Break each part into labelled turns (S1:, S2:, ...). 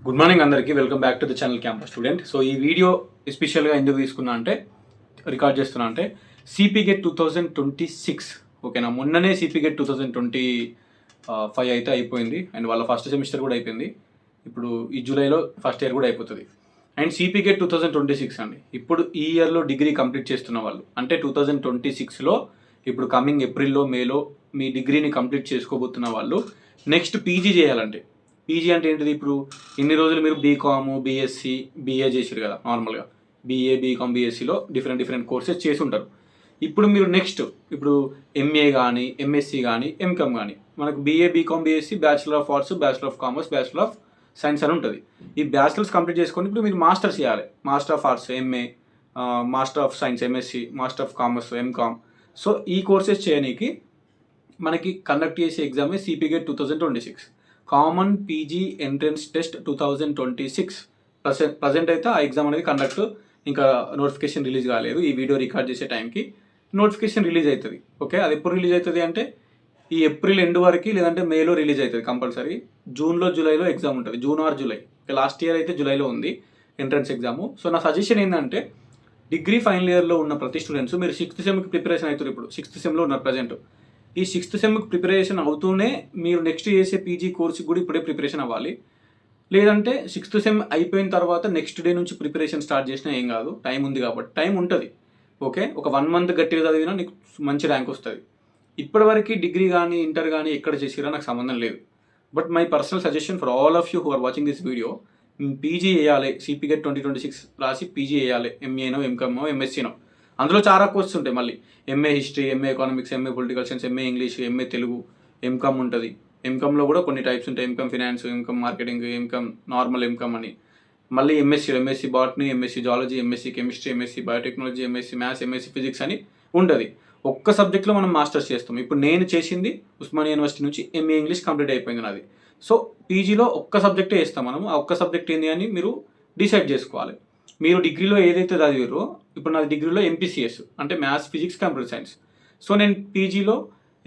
S1: Good morning అందరికీ. Welcome back to the channel campus student. So ఈ video ఎస్పెషల్గా ఎందుకు తీసుకున్నా అంటే రికార్డ్ చేస్తున్నా అంటే సిపి గెట్ 2026 ఓకేనా. మొన్ననే సిపి గెట్ 2025 అయితే అయిపోయింది అండ్ వాళ్ళ ఫస్ట్ సెమిస్టర్ కూడా అయిపోయింది. ఇప్పుడు ఈ జూలైలో ఫస్ట్ ఇయర్ కూడా అయిపోతుంది. అండ్ సిపి గెట్ 2026 అండి. ఇప్పుడు ఈ ఇయర్లో డిగ్రీ కంప్లీట్ చేస్తున్న వాళ్ళు అంటే 2026లో ఇప్పుడు కమింగ్ ఏప్రిల్లో మేలో మీ డిగ్రీని కంప్లీట్ చేసుకోబోతున్న వాళ్ళు నెక్స్ట్ పీజీ చేయాలంటే పీజీ అంటే ఏంటిది? ఇప్పుడు ఇన్ని రోజులు మీరు బీకామ్, బీఎస్సీ, బీఏ చేసారు కదా నార్మల్గా. బీఏ, బీకామ్, బీఎస్సీలో డిఫరెంట్ కోర్సెస్ చేసి ఉంటారు. ఇప్పుడు మీరు నెక్స్ట్ ఇప్పుడు ఎంఏ కానీ, ఎంఎస్సీ కానీ, ఎంకామ్ కానీ, మనకు BA, B Com, B Sc, bachelor of arts, bachelor of commerce, bachelor of science అని ఉంటుంది. ఈ బ్యాచిలర్స్ కంప్లీట్ చేసుకొని ఇప్పుడు మీరు మాస్టర్స్ చేయాలి. Master of arts MA, master of science MSc, master of commerce MCom. So ఈ కోర్సెస్ చేయడానికి మనకి కండక్ట్ చేసే ఎగ్జామే CP get 2026 common PG entrance test 2026. Present అయితే ఆ ఎగ్జామ్ అనేది కండక్ట్, ఇంకా నోటిఫికేషన్ రిలీజ్ కాలేదు. ఈ వీడియో రికార్డ్ చేసే టైంకి నోటిఫికేషన్ రిలీజ్ అవుతుంది. ఓకే, అది ఎప్పుడు రిలీజ్ అవుతుంది అంటే ఈ ఏప్రిల్ ఎండ్ వరకు, లేదంటే మేలో రిలీజ్ అవుతుంది కంపల్సరీ. జూన్లో, జూలైలో ఎగ్జామ్ ఉంటుంది. June or July. Last year అయితే జూలైలో ఉంది ఎంట్రన్స్ ఎగ్జాము. సో నా సజెషన్ ఏంటంటే డిగ్రీ ఫైనల్ ఇయర్లో ఉన్న ప్రతి స్టూడెంట్స్ మీరు 6th సెమ్కి ప్రిపరేషన్ అవుతారు. ఇప్పుడు 6th సెమ్లో ఉన్నారు ప్రజెంట్. ఈ 6th సెమ్కి ప్రిపరేషన్ అవుతూనే మీరు నెక్స్ట్ చేసే పీజీ కోర్స్కి కూడా ఇప్పుడే ప్రిపరేషన్ అవ్వాలి. లేదంటే 6th సెమ్ అయిపోయిన తర్వాత నెక్స్ట్ డే నుంచి ప్రిపరేషన్ స్టార్ట్ చేసినా ఏం కాదు, టైం ఉంది కాబట్టి. టైం ఉంటుంది. ఓకే, ఒక 1 మంత్ గట్టిగా చదివినా నీకు మంచి ర్యాంక్ వస్తుంది. ఇప్పటివరకు డిగ్రీ కానీ, ఇంటర్ కానీ ఎక్కడ చేసిరా నాకు సంబంధం లేదు. But my personal suggestion for all of you who are watching this video, PG చేయాలి. సిపి గెట్ 2026 రాసి పీజీ చేయాలి. ఎంఏనో, ఎంకామో, ఎంఎస్సీనో. అందులో చాలా కోర్సెస్ ఉంటాయి. మళ్ళీ MA history, MA economics, MA political science, MA English, MA Telugu, M Com ఉంటుంది. ఎంకామ్లో కూడా కొన్ని టైప్స్ ఉంటాయి. M Com finance, M Com marketing, M Com normal M Com అని. మళ్ళీ M Sc botany, M Sc zoology, M Sc chemistry, M Sc biotechnology, M Sc maths, MSc physics అని ఉంటుంది. ఒక్క సబ్జెక్ట్లో మనం మాస్టర్స్ చేస్తాం. ఇప్పుడు నేను చేసింది ఉస్మానియా యూనివర్సిటీ నుంచి ఎంఏ ఇంగ్లీష్ కంప్లీట్ అయిపోయింది నాది. సో పీజీలో ఒక్క సబ్జెక్టే వేస్తాం మనము. ఆ ఒక్క సబ్జెక్ట్ ఏంటి అని మీరు డిసైడ్ చేసుకోవాలి. మీరు డిగ్రీలో ఏదైతే చదివారో, ఇప్పుడు నా డిగ్రీలో ఎంపీసీఎస్ అంటే maths, physics, computer science. So నేను పీజీలో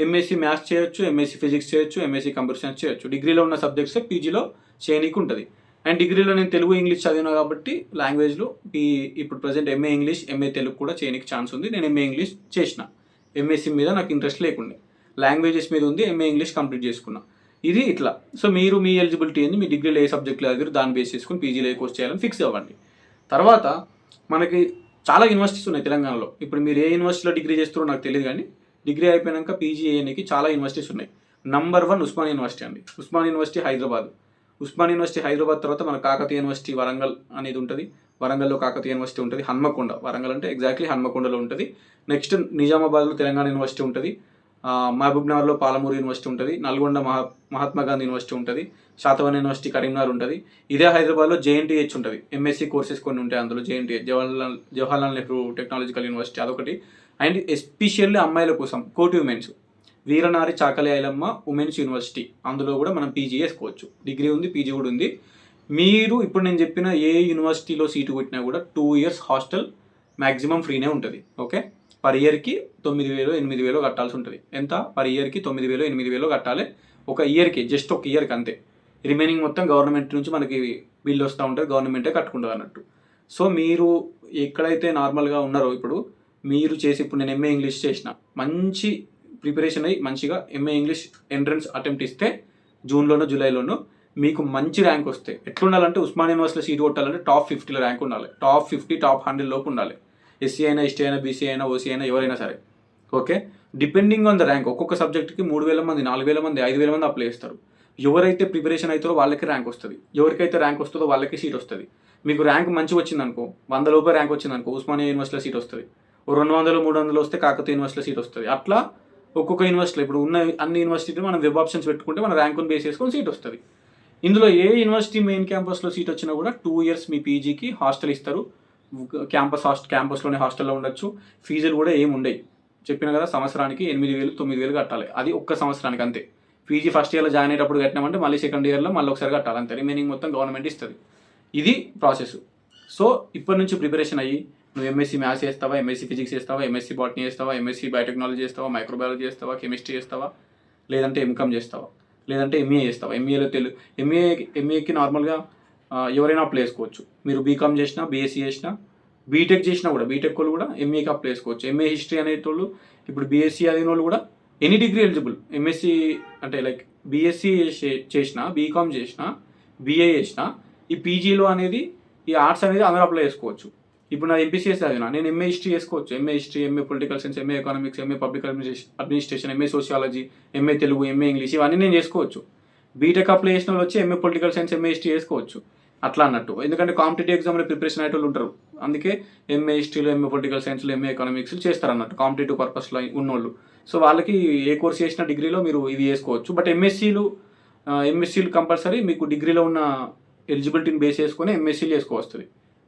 S1: ఎంఎస్సీ మ్యాథ్స్ చేయొచ్చు, ఎంఎస్సీ ఫిజిక్స్ చేయొచ్చు, ఎంఎస్సీ కంప్యూటర్ సైన్స్ చేయొచ్చు. డిగ్రీలో ఉన్న సబ్జెక్ట్సే పీజీలో చేయనీకి ఉంటుంది. అండ్ డిగ్రీలో నేను తెలుగు, ఇంగ్లీష్ చదివినా కాబట్టి లాంగ్వేజ్లో ఇప్పుడు present MA English, MA Telugu కూడా చేయనీకి ఛాన్స్ ఉంది. నేను ఎంఏ ఇంగ్లీష్ చేసిన. ఎంఎస్సీ మీద నాకు ఇంట్రెస్ట్ లేకుండే, లాంగ్వేజెస్ మీద ఉంది. ఎంఏ ఇంగ్లీష్ కంప్లీట్ చేసుకున్నా. ఇది ఇట్లా. సో మీరు మీ ఎలిజిబిలిటీ ఏంది, మీ డిగ్రీలో ఏ సబ్జెక్ట్లో చదివారు దాన్ని బేస్ చేసుకుని పీజీలో ఏ కోర్స్ చేయాలని ఫిక్స్ అవ్వండి. తర్వాత మనకి చాలా యూనివర్సిటీస్ ఉన్నాయి తెలంగాణలో. ఇప్పుడు మీరు ఏ యూనివర్సిటీలో డిగ్రీ చేస్తారో నాకు తెలియదు, కానీ డిగ్రీ అయిపోయాక పీజీ చేయడానికి చాలా యూనివర్సిటీస్ ఉన్నాయి. నంబర్ 1 ఉస్మానియా యూనివర్సిటీ అండి. ఉస్మానియా యూనివర్సిటీ హైదరాబాద్. ఉస్మానియా యూనివర్సిటీ హైదరాబాద్ తర్వాత మన కాకతీయ యూనివర్సిటీ వరంగల్ అనేది ఉంటుంది. వరంగల్లో కాకతీయ యూనివర్సిటీ ఉంటుంది. హన్మకొండ, వరంగల్ అంటే ఎగ్జాక్ట్లీ హన్మకొండలో ఉంటుంది. నెక్స్ట్ నిజామాబాద్లో తెలంగాణ యూనివర్సిటీ ఉంటుంది. మహబూబ్నగర్లో పాలమూరు యూనివర్సిటీ ఉంటుంది. నల్గొండ మహాత్మా గాంధీ యూనివర్సిటీ ఉంటుంది. శాతవాహన యూనివర్సిటీ కరీంనగర్ ఉంటుంది. ఇదే హైదరాబాద్లో జేఎన్టీహెచ్ ఉంటుంది. ఎంఎస్సీ కోర్సెస్ కొన్ని ఉంటాయి అందులో. JNTH Jawaharlal Nehru technological university అదొకటి. అండ్ ఎస్పెషల్లీ అమ్మాయిల కోసం కోటి ఉమెన్స్ వీరనారి చాకలి ఐలమ్మ ఉమెన్స్ యూనివర్సిటీ, అందులో కూడా మనం పీజీ చేసుకోవచ్చు. డిగ్రీ ఉంది, పీజీ కూడా ఉంది. మీరు ఇప్పుడు నేను చెప్పిన ఏ యూనివర్సిటీలో సీటు కొట్టినా కూడా 2 years హాస్టల్ మ్యాక్సిమం ఫ్రీనే ఉంటుంది. ఓకే, పర్ ఇయర్కి 9,000 8,000 కట్టాల్సి ఉంటుంది. ఎంత? పర్ ఇయర్కి 9,000 8,000 కట్టాలి. ఒక ఇయర్కి, జస్ట్ ఒక ఇయర్కి అంతే. రిమైనింగ్ మొత్తం గవర్నమెంట్ నుంచి మనకి బిల్ వస్తూ ఉంటుంది, గవర్నమెంటే కట్టుకుంటుంది అన్నట్టు. సో మీరు ఎక్కడైతే నార్మల్గా ఉన్నారో, ఇప్పుడు మీరు చేసి, ఇప్పుడు నేను ఎంఏ ఇంగ్లీష్ చేసిన, మంచి ప్రిపరేషన్ అయ్యి మంచిగా ఎంఏ ఇంగ్లీష్ ఎంట్రన్స్ అటెంప్ట్ ఇస్తే జూన్లోనో జూలైలోనో మీకు మంచి ర్యాంక్ వస్తే, ఎట్లుండాలంటే ఉస్మానియా యూనివర్సిటీలో సీట్ కొట్టాలంటే టాప్ 50లో ర్యాంక్ ఉండాలి. టాప్ 50, టాప్ 100 లోపు ఉండాలి. ఎస్సీ అయినా, ఎస్టీ అయినా, బీసీ అయినా, ఓసీ అయినా, ఎవరైనా సరే. Okay, depending on the rank ఒక్కొక్క సబ్జెక్ట్కి 3,000 మంది, 4,000 మంది, 5,000 మంది అప్లై చేస్తారు. ఎవరైతే ప్రిపరేషన్ అవుతారో వాళ్ళకి ర్యాంక్ వస్తుంది. ఎవరికైతే ర్యాంక్ వస్తుందో వాళ్ళకి సీట్ వస్తుంది. మీకు ర్యాంక్ మంచిగా వచ్చిందనుకో, 100 లోపే ర్యాంక్ వచ్చిందనుకో ఉస్మానియా యూనివర్సిటీలో సీట్ వస్తుంది. 200 300 వస్తే కాకతీయ యూనివర్సిటీలో సీట్ వస్తుంది. అట్లా ఒక్కొక్క యూనివర్సిటీలో ఇప్పుడు ఉన్న అన్ని యూనివర్సిటీలో మనం వెబ్ ఆప్షన్స్ పెట్టుకుంటే మన ర్యాంకును బేస్ చేసుకొని సీట్ వస్తుంది. ఇందులో ఏ యూనివర్సిటీ మెయిన్ క్యాంపస్లో సీట్ వచ్చినా కూడా 2 years మీ పీజీకి హాస్టల్ ఇస్తారు. క్యాంపస్లోనే హాస్టల్లో ఉండొచ్చు. ఫీజులు కూడా ఏమి ఉండవు. చెప్పిన కదా, సంవత్సరానికి 8,000 9,000 కట్టాలి. అది ఒక్క సంవత్సరానికి అంతే. పీజీ ఫస్ట్ ఇయర్లో జాయిన్ అయ్యేటప్పుడు కట్టినామంటే మళ్ళీ సెకండ్ ఇయర్లో మళ్ళీ ఒకసారి కట్టాలి అంతే. రిమైనింగ్ మొత్తం గవర్నమెంట్ ఇస్తుంది. ఇది ప్రాసెస్. సో ఇప్పటి నుంచి ప్రిపరేషన్ అయ్యి నువ్వు ఎంఎస్సీ మ్యాథ్స్ చేస్తావా, ఎంఎస్సీ ఫిజిక్స్ చేస్తావా, ఎంఎస్సీ బాటనీ చేస్తావా, ఎంఎస్సీ బయోటెక్నాలజీ చేస్తావా, మైక్రోబయాలజీ చేస్తావా, కెమిస్ట్రీ చేస్తావా, లేదంటే ఎంకామ్ చేస్తావా, లేదంటే ఎంఏ చేస్తావా. ఎంఏలో ఎంఏకి నార్మల్గా ఎవరైనా అప్లై చేసుకోవచ్చు. మీరు బీకామ్ చేసినా, బీఎస్సీ చేసినా, బీటెక్ చేసినా కూడా, బీటెక్ వాళ్ళు కూడా ఎంఏకి అప్లై చేసుకోవచ్చు. ఎంఏ హిస్టరీ అనేటోళ్ళు, ఇప్పుడు బీఎస్సీ చదివిన వాళ్ళు కూడా ఎనీ డిగ్రీ ఎలిజిబుల్. ఎంఎస్సీ అంటే లైక్ బీఎస్సీ చేసినా, బీకామ్ చేసినా, బీఏ చేసినా, ఈ పీజీలో అనేది ఈ ఆర్ట్స్ అనేది అందరూ అప్లై చేసుకోవచ్చు. ఇప్పుడు నా ఎంపీసీఎస్ చదివినా నేను ఎంఏ హిస్టరీ చేసుకోవచ్చు. MA history, MA political science, MA economics, MA public administration, MA sociology, MA Telugu, MA English, ఇవన్నీ నేను చేసుకోవచ్చు. బీటెక్ అప్లై చేసిన వాళ్ళు వచ్చి MA political science, MA history చేసుకోవచ్చు. అట్లా అన్నట్టు, ఎందుకంటే కాంపిటేటివ్ ఎగ్జామ్లో ప్రిపరేషన్ అయ్యేటోళ్ళు ఉంటారు. అందుకే ఎంఏ హిస్టరీలో, ఎంఏ పొలిటికల్ సైన్స్లో, ఎంఏ ఎకనామిక్స్ చేస్తారు అన్నట్టు కాంపిటేటివ్ పర్పస్లో ఉన్నోళ్ళు. సో వాళ్ళకి ఏ కోర్స్ చేసిన డిగ్రీలో మీరు ఇవి చేసుకోవచ్చు. బట్ ఎంఎస్సీలు కంపల్సరీ మీకు డిగ్రీలో ఉన్న ఎలిజిబిలిటీని బేస్ చేసుకొని ఎంఎస్సీలు చేసుకోవస్తుంది.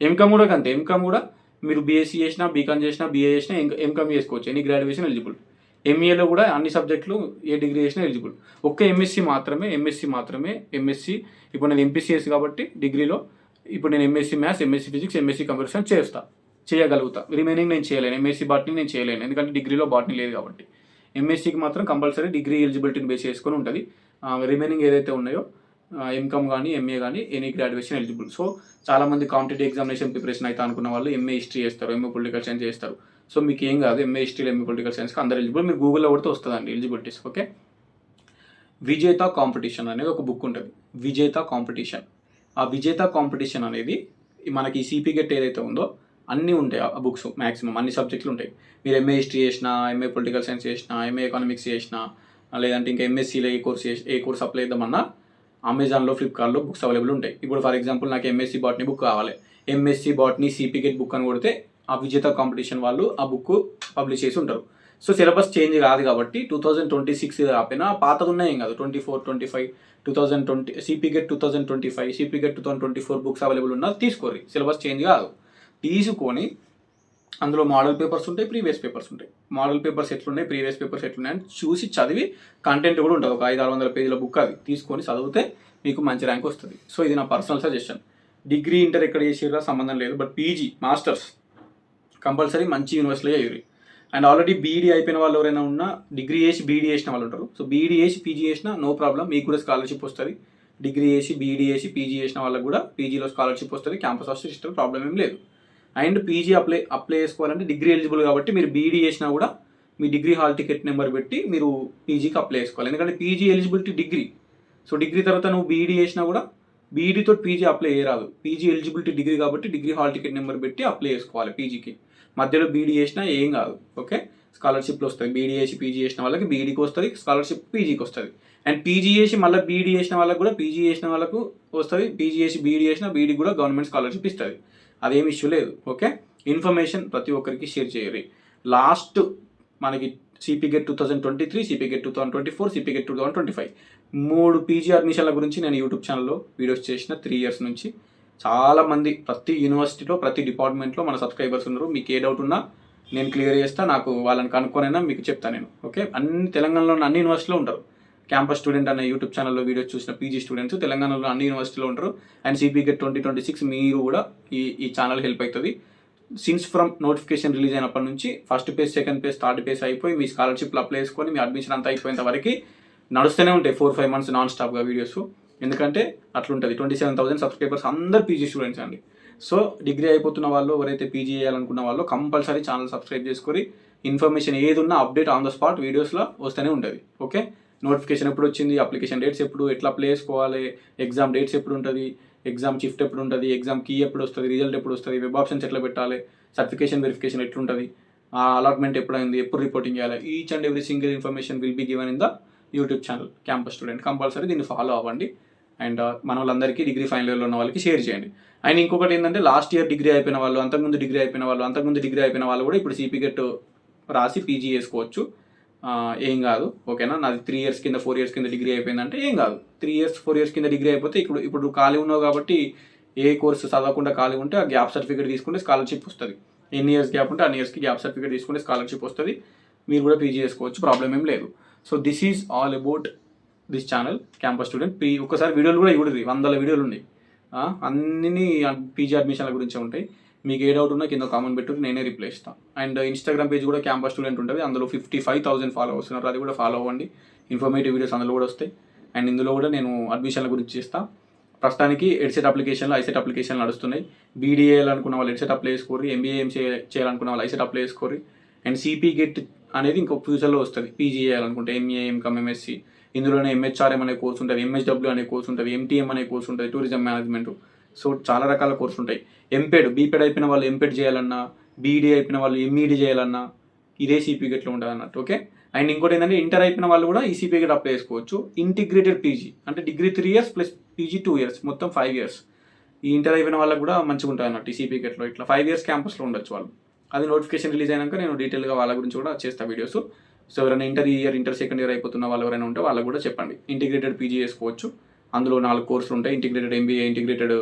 S1: ఎంకామ్ కూడా అంతే. ఎంకామ్ కూడా మీరు బీఎస్సీ చేసినా, బీకామ్ చేసినా, బీఏ చేసినా ఎంకామ్ చేసుకోవచ్చు. Any graduation eligible. ఎంఏలో కూడా అన్ని సబ్జెక్టులు ఏ డిగ్రీ చేసినా ఎలిజిబుల్. ఒక్క ఎంఎస్సీ మాత్రమే ఇప్పుడు నేను ఎంపీసీఎస్ కాబట్టి డిగ్రీలో ఇప్పుడు నేను MSc maths, MSc physics, MSc computer science చేయగలుగుతా. రిమైనింగ్ నేను చేయలేను. ఎంఎస్సీ బాటనీ నేను చేయలేను, ఎందుకంటే డిగ్రీలో బాటనీ లేదు కాబట్టి. ఎంఎస్సీకి మాత్రం కంపల్సరీ డిగ్రీ ఎలిజిబిలిటీని బేస్ చేసుకొని ఉంటుంది. రిమైనింగ్ ఏదైతే ఉన్నాయో ఎంకామ్ కానీ, ఎంఏ కానీ ఎనీ గ్రాడ్యుయేషన్ ఎలిజిబుల్. సో చాలామంది కాంపిటేటివ్ ఎగ్జామినేషన్ ప్రిపరేషన్ అయితే అనుకున్న వాళ్ళు ఎంఏ హిస్టరీ చేస్తారు, ఎంఏ పొలిటికల్ సైన్స్ చేస్తారు. సో మీకు ఏం కాదు, ఎంఏ హిస్టరీలో, ఎంఏ పొలిటికల్ సైన్స్కి అందరు ఎలిజిబుల్. మీరు గూగుల్లో కొడితే వస్తుందండి ఎలిజిబిలిటీస్. ఓకే. విజేత కాంపిటీషన్ అనేది ఒక బుక్ ఉంటుంది, విజేత కాంపిటీషన్. ఆ విజేత కాంపిటీషన్ అనేది మనకి సిపి గెట్ ఏదైతే ఉందో అన్నీ ఉంటాయి ఆ బుక్స్. మ్యాక్సిమం అన్ని సబ్జెక్టులు ఉంటాయి. మీరు ఎంఏ హిస్టరీ చేసినా, ఎంఏ పొలిటికల్ సైన్స్ చేసినా, ఎంఏ ఎకనామిక్స్ చేసినా, లేదంటే ఇంకా ఎంఎస్సీలో ఏ కోర్స్ అప్లై చేద్దామన్నా అమెజాన్లో, ఫ్లిప్కార్ట్లో బుక్స్ అవైలబుల్ ఉంటాయి. ఇప్పుడు ఫర్ ఎగ్జాంపుల్ నాకు ఎంఎస్సీ బాటనీ బుక్ కావాలి. MSc botany CP get book అని కొడితే ఆ విజేత కాంపిటీషన్ వాళ్ళు ఆ బుక్ పబ్లిష్ చేసి ఉంటారు. సో సిలబస్ చేంజ్ కాదు కాబట్టి 2026 కాకపోయినా పాతది ఉన్నాయి ఏం కాదు, 24, 25, 2020 CP GET 2025, CP GET 2024 books available ఉన్నా తీసుకోరు. సిలబస్ చేంజ్ కాదు. తీసుకొని అందులో మోడల్ పేపర్స్ ఉంటాయి, ప్రీవియస్ పేపర్స్ ఉంటాయి. మోడల్ పేపర్స్ ఎట్లున్నాయి, ప్రీవియస్ పేపర్స్ ఎట్లున్నాయి అని చూసి చదివి, కంటెంట్ కూడా ఉంటుంది, ఒక 500-600 పేజీల బుక్. అది తీసుకొని చదివితే మీకు మంచి ర్యాంక్ వస్తుంది. సో ఇది నా పర్సనల్ సజెషన్. డిగ్రీ, ఇంటర్ ఎక్కడ చేసిరా సంబంధం లేదు, బట్ పీజీ, మాస్టర్స్ కంపల్సరీ మంచి యూనివర్సిటీలో చేయరు. అండ్ ఆల్రెడీ బీఈడీ అయిపోయిన వాళ్ళు ఎవరైనా ఉన్నా, డిగ్రీ చేసి బీఈడీ చేసిన వాళ్ళు ఉంటారు. సో బీఈడీ చేసి పీజీ చేసినా నో ప్రాబ్లం, మీకు కూడా స్కాలర్షిప్ వస్తుంది. డిగ్రీ చేసి బీఈడీ చేసి పీజీ చేసిన వాళ్ళకి కూడా పీజీలో స్కాలర్షిప్ వస్తుంది. క్యాంపస్ హాస్టల్ సిస్టమ్ ప్రాబ్లం ఏం లేదు. అండ్ పీజీ అప్లై చేసుకోవాలంటే డిగ్రీ ఎలిజిబుల్ కాబట్టి మీరు బీఈడీ చేసినా కూడా మీ డిగ్రీ హాల్ టికెట్ నెంబర్ పెట్టి మీరు పీజీకి అప్లై చేసుకోవాలి. ఎందుకంటే PG eligibility degree. So degree తర్వాత నువ్వు బీఈడీ చేసినా కూడా బీఈడీతో పీజీ అప్లై చేయరాదు. పీజీ ఎలిజిబిలిటీ డిగ్రీ కాబట్టి డిగ్రీ హాల్ టికెట్ నెంబర్ పెట్టి అప్లై చేసుకోవాలి పీజీకి. మధ్యలో బీఈడీ చేసినా ఏం కాదు. ఓకే. స్కాలర్షిప్లు వస్తుంది. బీఈడీ చేసి పీజీ చేసిన వాళ్ళకి బీఈడీకి వస్తుంది స్కాలర్షిప్, పీజీకి వస్తుంది. అండ్ పీజీ చేసి మళ్ళీ బీఈడీ చేసిన వాళ్ళకి కూడా పీజీ చేసిన వాళ్ళకు వస్తుంది. పీజీ చేసి బీఈడీ చేసిన బీఈడీకి కూడా గవర్నమెంట్ స్కాలర్షిప్ ఇస్తుంది. అదేం ఇష్యూ లేదు. ఓకే. ఇన్ఫర్మేషన్ ప్రతి ఒక్కరికి షేర్ చేయాలి. లాస్ట్ మనకి CP GET 2023, CP GET 2024, CP GET 2025 3 PG అడ్మిషన్ల గురించి నేను యూట్యూబ్ ఛానల్లో వీడియోస్ చేసిన 3 years నుంచి. చాలామంది ప్రతి యూనివర్సిటీలో, ప్రతి డిపార్ట్మెంట్లో మన సబ్స్క్రైబర్స్ ఉన్నారు. మీకు ఏ డౌట్ ఉన్నా నేను క్లియర్ చేస్తా. నాకు వాళ్ళని కనుక్కొనైనా మీకు చెప్తాను నేను. ఓకే. తెలంగాణలో అన్ని యూనివర్సిటీలో ఉంటారు. క్యాంపస్ స్టూడెంట్ అనే యూట్యూబ్ ఛానల్లో వీడియోస్ చూసిన పీజీ స్టూడెంట్స్ తెలంగాణలో అన్ని యూనివర్సిటీలో ఉంటారు. అండ్ సిపి గెట్ 2026 మీరు కూడా ఈ ఛానల్ హెల్ప్ అవుతుంది. సిన్స్ ఫ్రమ్ నోటిఫికేషన్ రిలీజ్ అయినప్పటి నుంచి first page, second page, third page అయిపోయి మీ స్కాలర్షిప్లు అప్లై చేసుకొని మీ అడ్మిషన్ అంతా అయిపోయేంత వరకు నడుస్తూనే ఉంటాయి 4-5 months నాన్ స్టాప్గా వీడియోస్. ఎందుకంటే అట్లుంటుంది. 27,000 సబ్స్క్రైబర్స్ అందరు పీజీ స్టూడెంట్స్ అండి. సో డిగ్రీ అయిపోతున్న వాళ్ళు, ఎవరైతే పీజీ చేయాలనుకున్న వాళ్ళు కంపల్సరీ ఛానల్ సబ్స్క్రైబ్ చేసుకొని ఇన్ఫర్మేషన్ ఏది ఉన్నా అప్డేట్ ఆన్ ద స్పాట్ వీడియోస్లో వస్తూనే ఉంటుంది. ఓకే. నోటిఫికేషన్ ఎప్పుడు వచ్చింది, అప్లికేషన్ డేట్స్ ఎప్పుడు, ఎట్లా అప్లై చేసుకోవాలి, ఎగ్జామ్ డేట్స్ ఎప్పుడు ఉంటుంది, ఎగ్జామ్ షిఫ్ట్ ఎప్పుడు ఉంటుంది, ఎగ్జామ్ కీ ఎప్పుడు వస్తుంది, రిజల్ట్ ఎప్పుడు వస్తుంది, వెబ్ ఆప్షన్స్ ఎట్లా పెట్టాలి, సర్టిఫికేషన్ వెరిఫికేషన్ ఎట్లుంటుంది, అలాట్మెంట్ ఎప్పుడైంది, ఎప్పుడు రిపోర్టింగ్ చేయాలి, each and every single information will be given in the YouTube channel campus student. Compulsory దీన్ని ఫాలో అవ్వండి. అండ్ మన వాళ్ళందరికీ డిగ్రీ ఫైనల్ ఇయర్లో ఉన్న వాళ్ళకి షేర్ చేయండి. అండ్ ఇంకొకటి ఏంటంటే లాస్ట్ ఇయర్ డిగ్రీ అయిపోయిన వాళ్ళు, అంతకుముందు డిగ్రీ అయిపోయిన వాళ్ళు కూడా ఇప్పుడు సిపి గెట్ రాసి పీజీ చేసుకోవచ్చు. ఏం కాదు. ఓకేనా. నాది 3 years కింద 4 years కింద డిగ్రీ అయిపోయిందంటే ఏం కాదు. 3 years 4 years కింద డిగ్రీ అయిపోతే ఇప్పుడు ఖాళీ ఉన్నావు కాబట్టి ఏ కోర్సు చదవకుండా ఖాళీ ఉంటే ఆ గ్యాప్ సర్టిఫికేట్ తీసుకుంటే స్కాలర్షిప్ వస్తుంది. ఎన్ని ఇయర్స్ గ్యాప్ ఉంటే అన్ని ఇయర్స్కి గ్యాప్ సర్టిఫికేట్ తీసుకుంటే స్కాలర్షిప్ వస్తుంది. మీరు కూడా పీజీ చేసుకోవచ్చు, ప్రాబ్లం ఏం లేదు. So this is all about this channel campus student. ఒక్కసారి వీడియోలు కూడా ఇవ్వడు, 100 వీడియోలు ఉన్నాయి. అన్ని పీజీ అడ్మిషన్ల గురించే ఉంటాయి. మీకు ఏ డౌట్ ఉన్నా కింద కామెంట్ పెట్టుకుని నేనే రిప్లై ఇస్తాను. అండ్ ఇన్స్టాగ్రామ్ పేజ్ కూడా క్యాంపస్ స్టూడెంట్ ఉంటుంది. అందులో 55,000 ఫాలోవర్స్ ఉన్నారు. అది కూడా ఫాలో అవ్వండి. ఇన్ఫర్మేటివ్ వీడియోస్ అందులో కూడా వస్తాయి. అండ్ ఇందులో కూడా నేను అడ్మిషన్ల గురించి చేస్తాను. ప్రస్తుతానికి ఎడ్సెట్ అప్లికేషన్లు ఐసెట్ అప్లికేషన్లు నడుస్తున్నాయి. బీడీఏలు అనుకున్న వాళ్ళు ఎడ్సెట్ అప్లై చేసుకోరు, ఎంబీఏ చేయాలనుకున్న వాళ్ళు ఐసెట్ అప్లై చేసుకోరు. అండ్ సిపి గెట్ అనేది ఇంకో ఫ్యూచర్లో వస్తుంది. పీజీ చేయాలనుకుంటే ఎంఏ, ఎంకమ్, ఎంఎస్సి, ఇందులోనే ఎంహెచ్ఆర్ఎం అనే కోర్స్ ఉంటుంది, ఎంహెచ్డబ్ల్యూ అనే కోర్స్ ఉంటుంది, ఎంటీఎం అనే కోర్స్ ఉంటుంది, టూరిజం మేనేజ్మెంట్. సో చాలా రకాల కోర్సులు ఉంటాయి. బీపెడ్ అయిపోయిన వాళ్ళు ఎంపెడ్ చేయాలన్నా, బీఈడీ అయిపోయిన వాళ్ళు ఎంఈడీ చేయాలన్నా ఇదే సిపి గెట్లో ఉంటుంది అన్నట్టు. ఓకే. అండ్ ఇంకోటి ఏంటంటే ఇంటర్ అయిపోయిన వాళ్ళు కూడా ఈ సిపి గెట్ అప్లై చేసుకోవచ్చు. ఇంటిగ్రేటెడ్ పీజీ అంటే degree 3 years plus PG 2 years, మొత్తం 5 years. ఈ ఇంటర్ అయిపోయిన వాళ్ళకి కూడా మంచిగా ఉంటుంది అన్నట్టు ఈ సిపి గెట్లో. ఇట్లా 5 years క్యాంపస్లో ఉండొచ్చు వాళ్ళు. అది నోటిఫికేషన్ రిలీజ్ అయినాక నేను డీటెయిల్గా వాళ్ళ గురించి కూడా చేస్తాను వీడియోస్. సో ఎవరైనా ఇంటర్ సెకండ్ ఇయర్ అయిపోతున్న వాళ్ళు ఎవరైనా ఉంటే వాళ్ళకి కూడా చెప్పండి. ఇంటిగ్రేటెడ్ పీజీ చేసుకోవచ్చు. అందులో 4 కోర్సులు ఉంటాయి. Integrated MBA, integrated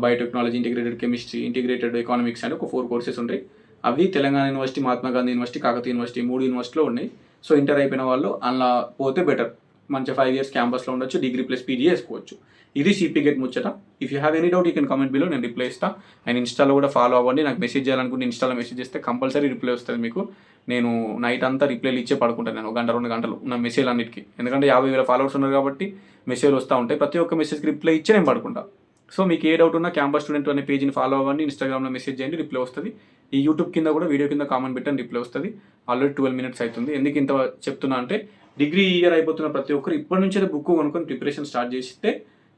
S1: biotechnology, integrated chemistry, integrated economics అని ఒక 4 courses ఉంటాయి. అవి Telangana university, Mahatma Gandhi university, Kakatiya university 3 యూనివర్సిటీలో ఉన్నాయి. సో ఇంటర్ అయిపోయిన వాళ్ళు అలా పోతే బెటర్. మంచిగా 5 years క్యాంపస్లో ఉండొచ్చు. డిగ్రీ ప్లస్ పీజీ చేసుకోవచ్చు. ఇది సిపి గెట్ ముచ్చట. If you have any doubt you can comment below, నేను రిప్లై ఇస్తాను. అండ్ ఇన్స్టాలో కూడా ఫాలో అవ్వండి. నాకు మెసేజ్ చేయాలనుకుంటే ఇన్స్టాలో మెసేజ్ చేస్తే కంపల్సరీ రిప్లై వస్తుంది మీకు. నేను నైట్ అంతా రిప్లైలు ఇచ్చే పడుకుంటాను. నేను 1 2 గంటలు నా మెసేజ్ అన్నిటికీ. ఎందుకంటే 50,000 followers ఉన్నారు కాబట్టి మెసేజ్లు వస్తూ ఉంటాయి. ప్రతి ఒక్క మెసేజ్కి రిప్లై ఇచ్చే నేను పడుకుంటా. సో మీకు ఏ డౌట్ ఉన్నా క్యాంపస్ స్టూడెంట్ అనే పేజ్ని ఫాలో అవ్వండి. ఇన్స్టాగ్రామ్లో మెసేజ్ చేయండి, రిప్లై వస్తుంది. ఈ యూట్యూబ్ కింద కూడా వీడియో కింద కామెంట్ పెట్టండి, రిప్లై వస్తుంది. ఆల్రెడీ 12 minutes అవుతుంది. ఎందుకు ఇంత చెప్తున్నా అంటే డిగ్రీ ఇయర్ అయిపోతున్న ప్రతి ఒక్కరు ఇప్పటి నుంచే బుక్ కొనుక్కొని ప్రిపరేషన్ స్టార్ట్ చేస్తే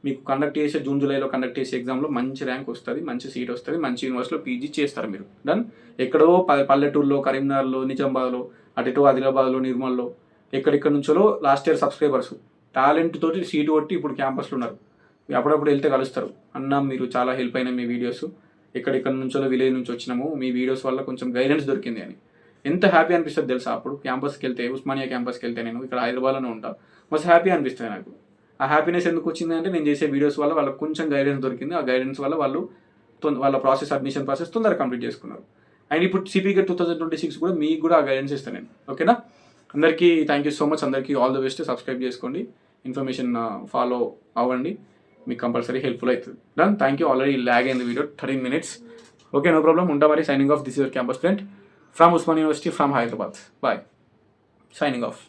S1: మీకు కండక్ట్ చేసే జూన్ జూలైలో కండక్ట్ చేసే ఎగ్జామ్లో మంచి ర్యాంక్ వస్తుంది, మంచి సీట్ వస్తుంది, మంచి యూనివర్సిటీలో పీజీ చేస్తారు మీరు. డన్. ఎక్కడో పల్లెటూరులో, కరీంనగర్లో, నిజామాబాద్లో, అటు ఆదిలాబాద్లో, నిర్మల్లో, ఎక్కడెక్కడ నుంచో లాస్ట్ ఇయర్ సబ్స్క్రైబర్స్ టాలెంట్ తోటి సీటు కొట్టి ఇప్పుడు క్యాంపస్లో ఉన్నారు. అప్పుడప్పుడు వెళ్తే కలుస్తారు. అన్న మీరు చాలా హెల్ప్ అయినా మీ వీడియోస్, ఎక్కడెక్కడ నుంచో విలేజ్ నుంచి వచ్చినాము, మీ వీడియోస్ వల్ల కొంచెం గైడెన్స్ దొరికింది అని ఎంత హ్యాపీ అనిపిస్తుంది తెలుసా. అప్పుడు క్యాంపస్కి వెళ్తే, ఉస్మానియా క్యాంపస్కి వెళ్తే, నేను ఇక్కడ హైదరాబాద్లోనే ఉంటా, మస్తు హ్యాపీ అనిపిస్తుంది నాకు. ఆ హ్యాపీనెస్ ఎందుకు వచ్చింది అంటే నేను చేసే వీడియోస్ వల్ల వాళ్ళకి కొంచెం గైడెన్స్ దొరికింది. ఆ గైడెన్స్ వల్ల వాళ్ళు వాళ్ళ అడ్మిషన్ ప్రాసెస్ తొందరగా కంప్లీట్ చేసుకున్నారు. అండ్ ఇప్పుడు సిపి గెట్ 2026 కూడా మీకు కూడా ఆ గైడెన్స్ ఇస్తాను నేను. ఓకేనా. అందరికీ థ్యాంక్ యూ సో మచ్. అందరికీ ఆల్ ద బెస్ట్. సబ్స్క్రైబ్ చేసుకోండి, ఇన్ఫర్మేషన్ ఫాలో అవ్వండి, మీకు కంపల్సరీ హెల్ప్ఫుల్ అవుతుంది. Done. Thank you. Already lag అయింది video 13 minutes. Okay, no problem. ఉంటా మరి. Signing off. This your campus friend from Osmania university from Hyderabad. Bye. Signing of.